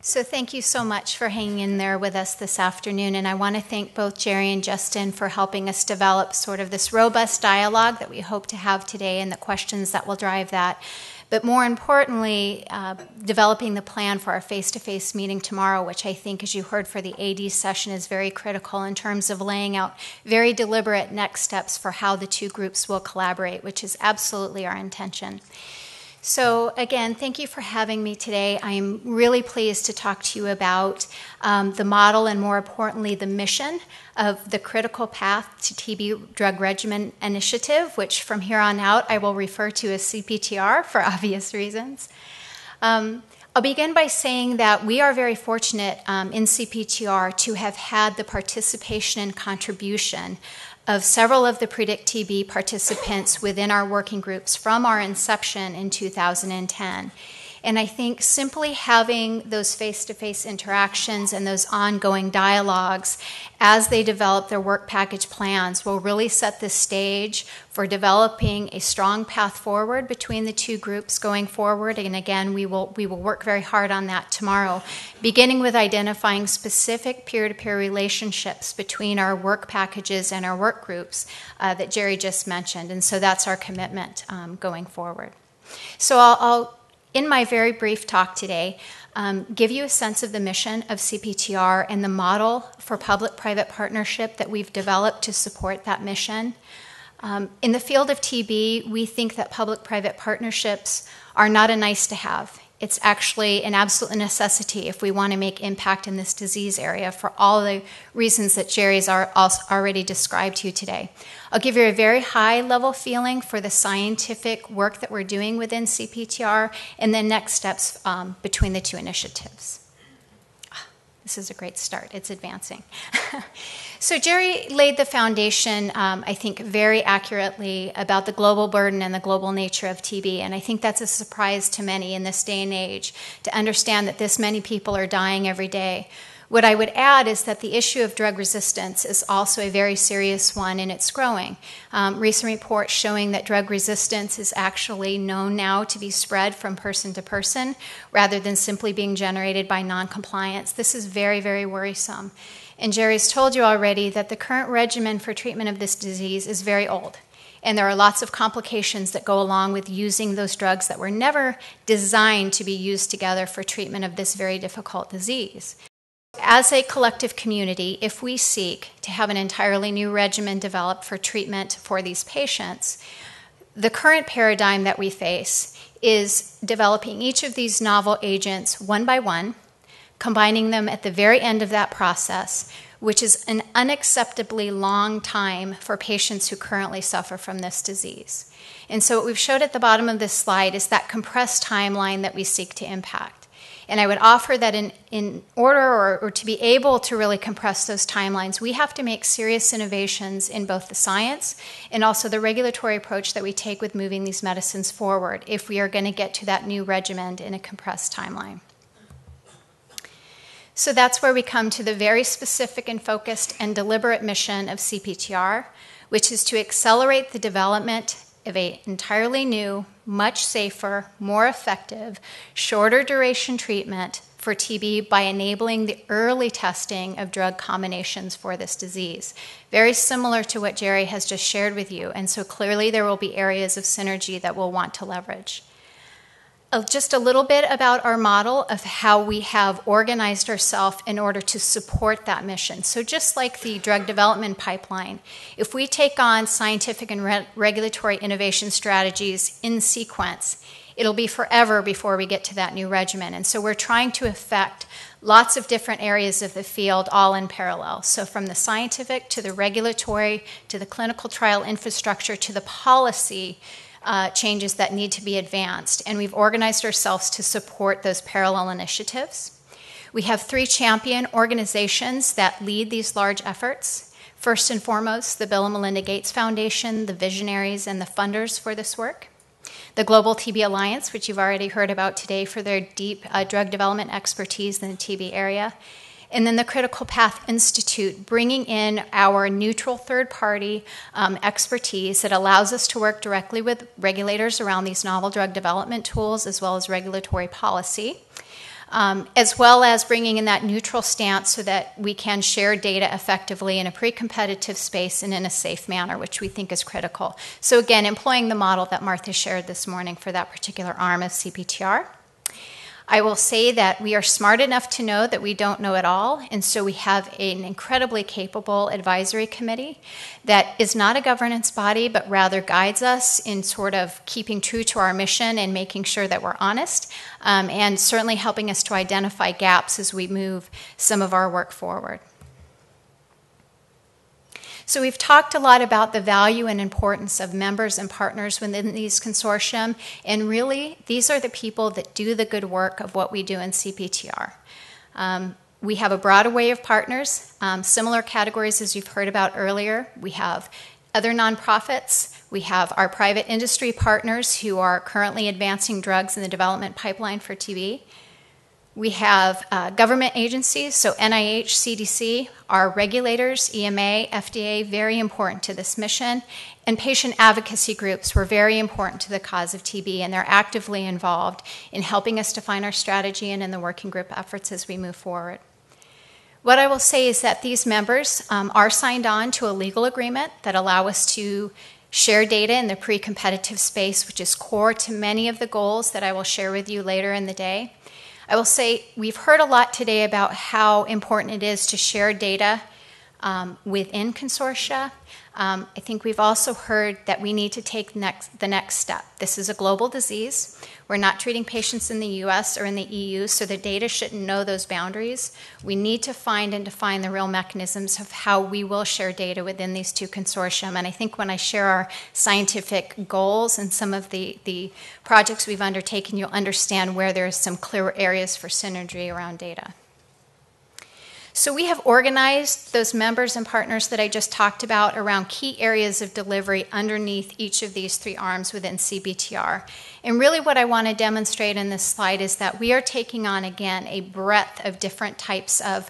So thank you so much for hanging in there with us this afternoon, and I want to thank both Jerry and Justin for helping us develop sort of this robust dialogue that we hope to have today and the questions that will drive that. But more importantly, developing the plan for our face-to-face meeting tomorrow, which I think, as you heard for the AD session, is very critical in terms of laying out very deliberate next steps for how the two groups will collaborate, which is absolutely our intention. So again, thank you for having me today. I am really pleased to talk to you about the model and, more importantly, the mission of the Critical Path to TB Drug Regimen Initiative, which from here on out I will refer to as CPTR for obvious reasons. I'll begin by saying that we are very fortunate in CPTR to have had the participation and contribution of several of the Predict TB participants within our working groups from our inception in 2010. And I think simply having those face-to-face interactions and those ongoing dialogues as they develop their work package plans will really set the stage for developing a strong path forward between the two groups going forward. And again, we will work very hard on that tomorrow, beginning with identifying specific peer-to-peer relationships between our work packages and our work groups that Jerry just mentioned. And so that's our commitment going forward. So I'll in my very brief talk today, give you a sense of the mission of CPTR and the model for public-private partnership that we've developed to support that mission. In the field of TB, we think that public-private partnerships are not a nice-to-have. It's actually an absolute necessity if we want to make impact in this disease area for all the reasons that Jerry's already described to you today. I'll give you a very high-level feeling for the scientific work that we're doing within CPTR and then next steps between the two initiatives. This is a great start. It's advancing. So Jerry laid the foundation, I think, very accurately about the global burden and the global nature of TB, and I think that's a surprise to many in this day and age to understand that this many people are dying every day. What I would add is that the issue of drug resistance is also a very serious one, and it's growing. Recent reports showing that drug resistance is actually known now to be spread from person to person rather than simply being generated by noncompliance. This is very, very worrisome. And Jerry's told you already that the current regimen for treatment of this disease is very old. And there are lots of complications that go along with using those drugs that were never designed to be used together for treatment of this very difficult disease. As a collective community, if we seek to have an entirely new regimen developed for treatment for these patients, the current paradigm that we face is developing each of these novel agents one by one, combining them at the very end of that process, which is an unacceptably long time for patients who currently suffer from this disease. And so what we've showed at the bottom of this slide is that compressed timeline that we seek to impact. And I would offer that in order or to be able to really compress those timelines, we have to make serious innovations in both the science and also the regulatory approach that we take with moving these medicines forward if we are going to get to that new regimen in a compressed timeline. So that's where we come to the very specific and focused and deliberate mission of CPTR, which is to accelerate the development of an entirely new, much safer, more effective, shorter duration treatment for TB by enabling the early testing of drug combinations for this disease. Very similar to what Jerry has just shared with you, and so clearly there will be areas of synergy that we'll want to leverage. Just a little bit about our model of how we have organized ourselves in order to support that mission. So just like the drug development pipeline, if we take on scientific and regulatory innovation strategies in sequence, it'll be forever before we get to that new regimen. And so we're trying to affect lots of different areas of the field all in parallel. So from the scientific to the regulatory to the clinical trial infrastructure to the policy changes that need to be advanced, and we've organized ourselves to support those parallel initiatives. We have 3 champion organizations that lead these large efforts. First and foremost, the Bill and Melinda Gates Foundation, the visionaries and the funders for this work. The Global TB Alliance, which you've already heard about today for their deep drug development expertise in the TB area. And then the Critical Path Institute, bringing in our neutral third-party expertise that allows us to work directly with regulators around these novel drug development tools as well as regulatory policy. as well as bringing in that neutral stance so that we can share data effectively in a pre-competitive space and in a safe manner, which we think is critical. So again, employing the model that Martha shared this morning for that particular arm of CPTR. I will say that we are smart enough to know that we don't know it all, and so we have an incredibly capable advisory committee that is not a governance body, but rather guides us in sort of keeping true to our mission and making sure that we're honest, and certainly helping us to identify gaps as we move some of our work forward. So we've talked a lot about the value and importance of members and partners within these consortium, and really these are the people that do the good work of what we do in CPTR. We have a broad array of partners, similar categories as you've heard about earlier. We have other nonprofits. We have our private industry partners who are currently advancing drugs in the development pipeline for TB. We have government agencies, so NIH, CDC, our regulators, EMA, FDA, very important to this mission, and patient advocacy groups were very important to the cause of TB, and they're actively involved in helping us define our strategy and in the working group efforts as we move forward. What I will say is that these members are signed on to a legal agreement that allow us to share data in the pre-competitive space, which is core to many of the goals that I will share with you later in the day. I will say we've heard a lot today about how important it is to share data within consortia. I think we've also heard that we need to take the next step. This is a global disease. We're not treating patients in the US or in the EU, so the data shouldn't know those boundaries. We need to find and define the real mechanisms of how we will share data within these two consortium. And I think when I share our scientific goals and some of the projects we've undertaken, you'll understand where there's some clear areas for synergy around data. So we have organized those members and partners that I just talked about around key areas of delivery underneath each of these three arms within CPTR. And really what I want to demonstrate in this slide is that we are taking on, again, a breadth of different types of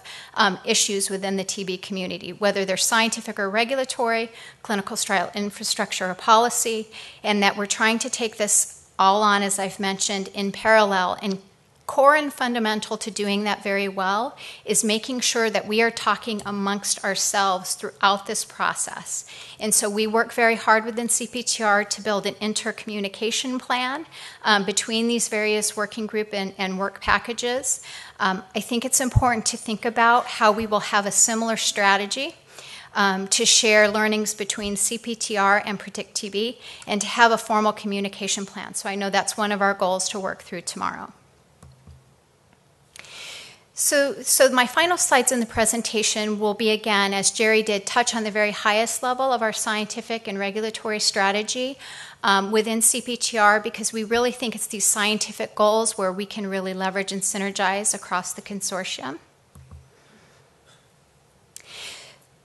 issues within the TB community, whether they're scientific or regulatory, clinical trial infrastructure or policy, and that we're trying to take this all on, as I've mentioned, in parallel. And core and fundamental to doing that very well is making sure that we are talking amongst ourselves throughout this process. And so we work very hard within CPTR to build an intercommunication plan between these various working group and work packages. I think it's important to think about how we will have a similar strategy to share learnings between CPTR and Predict TB and to have a formal communication plan. So I know that's one of our goals to work through tomorrow. So my final slides in the presentation will be, again, as Jerry did, touch on the very highest level of our scientific and regulatory strategy within CPTR, because we really think it's these scientific goals where we can really leverage and synergize across the consortium.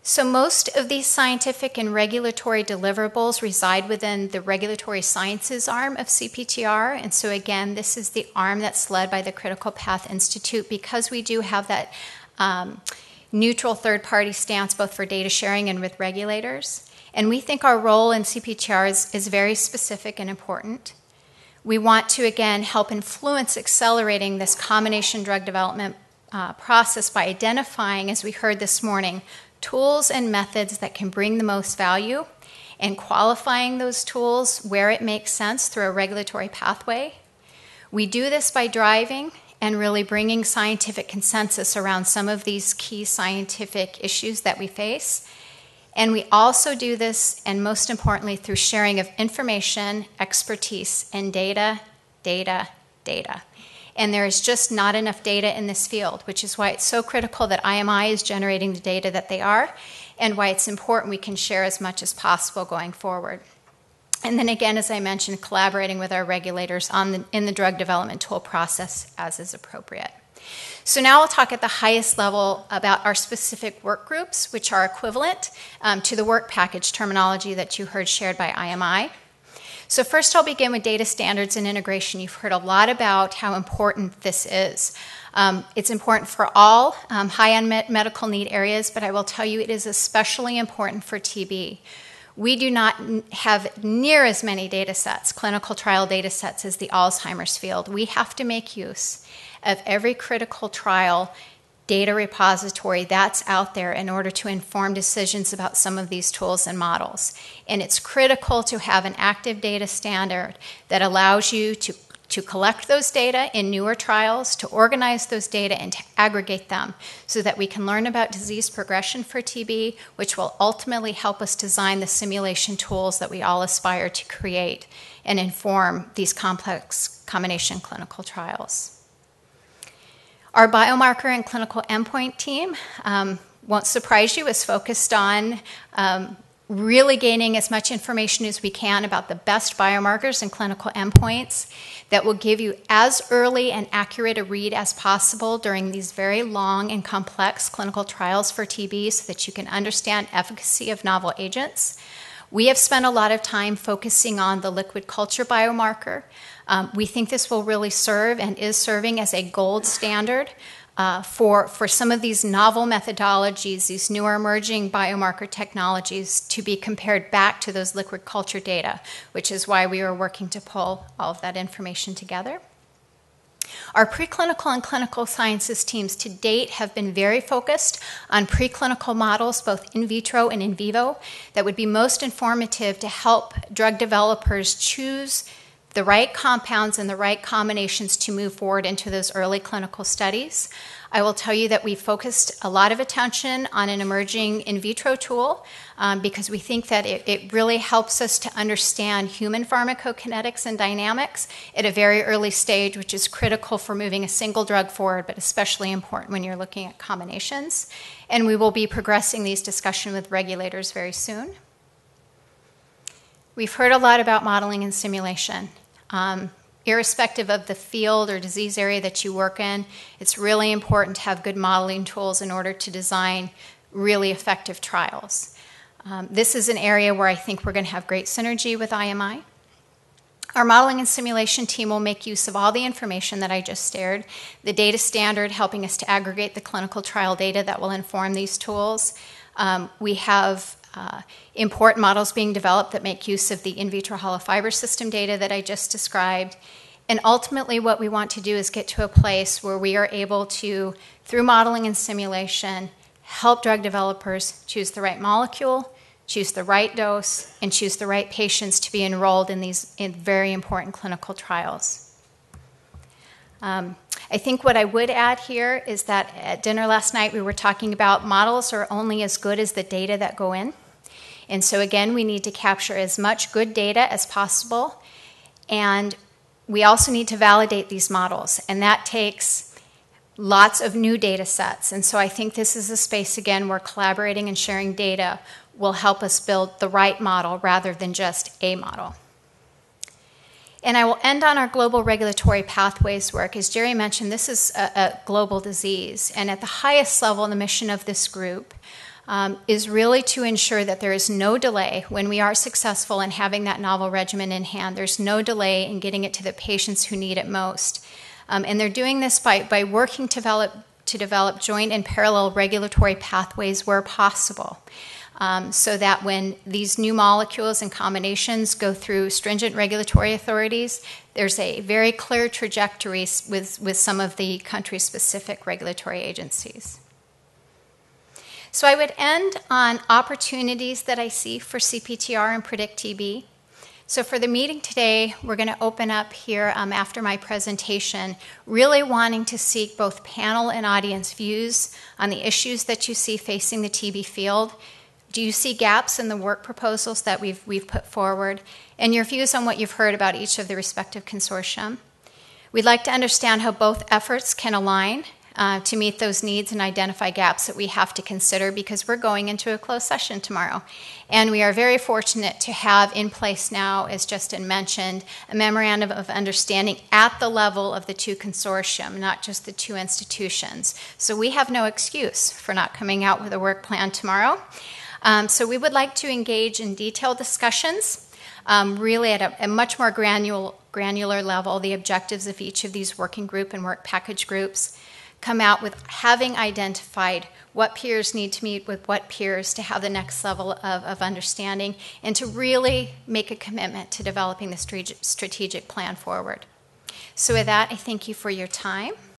So most of these scientific and regulatory deliverables reside within the regulatory sciences arm of CPTR. And so again, this is the arm that's led by the Critical Path Institute, because we do have that neutral third-party stance both for data sharing and with regulators. And we think our role in CPTR is very specific and important. We want to, again, help influence accelerating this combination drug development process by identifying, as we heard this morning, tools and methods that can bring the most value, and qualifying those tools where it makes sense through a regulatory pathway. We do this by driving and really bringing scientific consensus around some of these key scientific issues that we face. And we also do this, and most importantly, through sharing of information, expertise, and data. And there is just not enough data in this field, which is why it's so critical that IMI is generating the data that they are, and why it's important we can share as much as possible going forward. And then again, as I mentioned, collaborating with our regulators in the drug development tool process as is appropriate. So now I'll talk at the highest level about our specific work groups, which are equivalent to the work package terminology that you heard shared by IMI. So first I'll begin with data standards and integration. You've heard a lot about how important this is. It's important for all high unmet medical need areas, but I will tell you it is especially important for TB. We do not have near as many data sets, clinical trial data sets, as the Alzheimer's field. We have to make use of every critical trial data repository that's out there in order to inform decisions about some of these tools and models. And it's critical to have an active data standard that allows you to collect those data in newer trials, to organize those data and to aggregate them so that we can learn about disease progression for TB, which will ultimately help us design the simulation tools that we all aspire to create and inform these complex combination clinical trials. Our biomarker and clinical endpoint team, won't surprise you, is focused on really gaining as much information as we can about the best biomarkers and clinical endpoints that will give you as early and accurate a read as possible during these very long and complex clinical trials for TB so that you can understand efficacy of novel agents. We have spent a lot of time focusing on the liquid culture biomarker. We think this will really serve and is serving as a gold standard for some of these novel methodologies, these newer emerging biomarker technologies to be compared back to those liquid culture data, which is why we are working to pull all of that information together. Our preclinical and clinical sciences teams to date have been very focused on preclinical models, both in vitro and in vivo, that would be most informative to help drug developers choose the right compounds and the right combinations to move forward into those early clinical studies. I will tell you that we focused a lot of attention on an emerging in vitro tool because we think that it really helps us to understand human pharmacokinetics and dynamics at a very early stage, which is critical for moving a single drug forward, but especially important when you're looking at combinations. And we will be progressing these discussions with regulators very soon. We've heard a lot about modeling and simulation. Irrespective of the field or disease area that you work in, it's really important to have good modeling tools in order to design really effective trials. This is an area where I think we're going to have great synergy with IMI. Our modeling and simulation team will make use of all the information that I just shared, the data standard helping us to aggregate the clinical trial data that will inform these tools. We have important models being developed that make use of the in vitro hollow fiber system data that I just described. And ultimately what we want to do is get to a place where we are able to, through modeling and simulation, help drug developers choose the right molecule, choose the right dose, and choose the right patients to be enrolled in these very important clinical trials. I think what I would add here is that at dinner last night we were talking about models are only as good as the data that go in. And so again, we need to capture as much good data as possible. And we also need to validate these models. And that takes lots of new data sets. And so I think this is a space, again, where collaborating and sharing data will help us build the right model rather than just a model. And I will end on our global regulatory pathways work. As Jerry mentioned, this is a global disease. And at the highest level, the mission of this group is really to ensure that there is no delay when we are successful in having that novel regimen in hand. There's no delay in getting it to the patients who need it most. And they're doing this by working to develop joint and parallel regulatory pathways where possible. So that when these new molecules and combinations go through stringent regulatory authorities, there's a very clear trajectory with some of the country-specific regulatory agencies. So I would end on opportunities that I see for CPTR and PREDICT-TB. So for the meeting today, we're going to open up here after my presentation, really wanting to seek both panel and audience views on the issues that you see facing the TB field. Do you see gaps in the work proposals that we've put forward? And your views on what you've heard about each of the respective consortium. We'd like to understand how both efforts can align to meet those needs and identify gaps that we have to consider because we're going into a closed session tomorrow. And we are very fortunate to have in place now, as Justin mentioned, a memorandum of understanding at the level of the two consortium, not just the two institutions. So we have no excuse for not coming out with a work plan tomorrow. So we would like to engage in detailed discussions, really at a much more granular level, the objectives of each of these working group and work package groups, come out with having identified what peers need to meet with what peers to have the next level of understanding and to really make a commitment to developing the strategic plan forward. So with that, I thank you for your time.